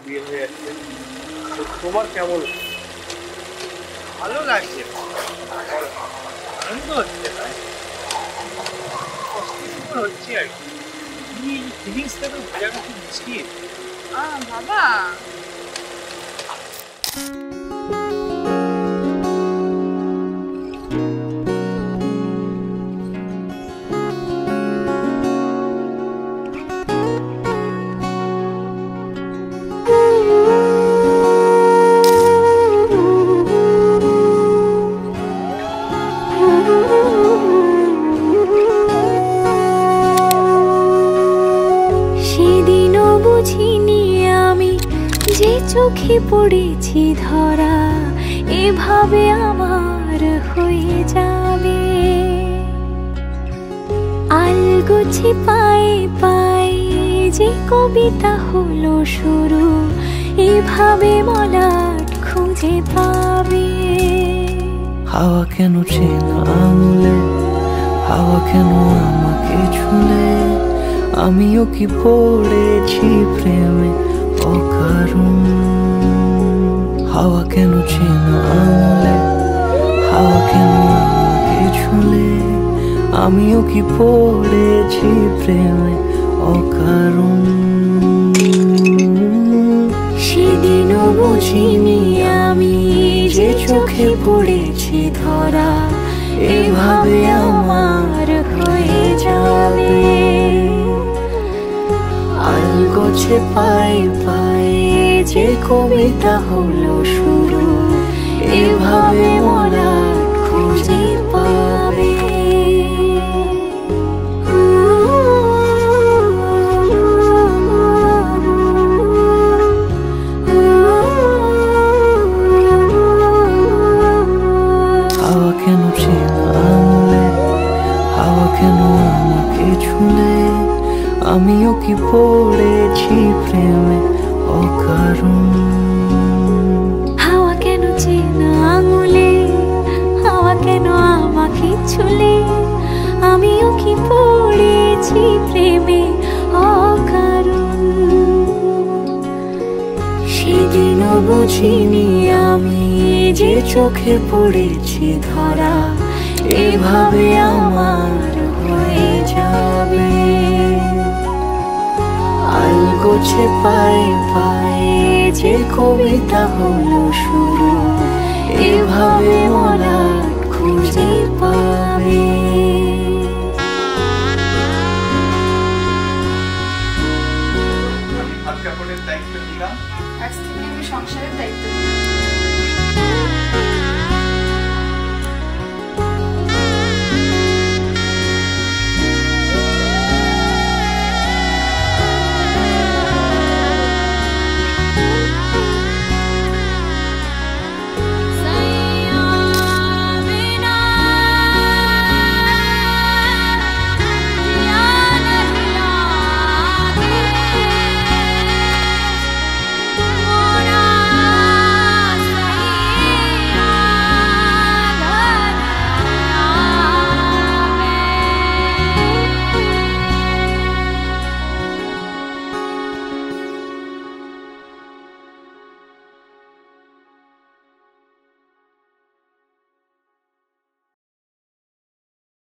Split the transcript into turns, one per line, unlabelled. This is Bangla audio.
বিয়ে হয়ে যাচ্ছে, তোমার কেমন?
ভালো লাগছে, আনন্দ হচ্ছে, অস্থির হচ্ছে আর কি। ফিলিংসটা তো বোঝানো খুব মুশকিল।
বাবা
যে চোখে পড়েছি ধরা এভাবে আমার হয়ে যাবে, আলগোছে পায়ে পায়ে যে কবিতা হলো শুরু এভাবে মলাট খুঁজে পাবে।
হাওয়া কেন চেনা আঙুলে, হাওয়া কেন আমাকে ছুলে, আমিও কি পড়েছি প্রেমে অকারণ। হাওয়া কেন চেনা আঙুলে, হাওয়া কেন আমাকে ছুলে, আমিও কি পড়েছি প্রেমে অকারণ।
সেদিনও বুঝিনি আমি যে চোখে পড়েছি ধরা এভাবে আমার হয়ে যাবে, আলগোছে পায়ে পায়ে যে কবিতা হলো শুরু এভাবে মলাট খুঁজে পাবে।
হাওয়া কেন চেনা আঙুলে, হাওয়া কেন আমাকে ছুলে, আমিও কি পড়েছি প্রেমে অকারণ।
হাওয়া কেন চেনা আঙুলে, হাওয়া কেন আমাকে ছুলে, আমিও কি পড়েছি প্রেমে অকারণ। সেদিনও বুঝিনি আমি যে চোখে পড়েছি ধরা এভাবে আমার হয়ে যাবে, আলগোছে পায়ে পায়ে যে কবিতা হলো শুরু এভাবে মলাট খুঁজে পাবে।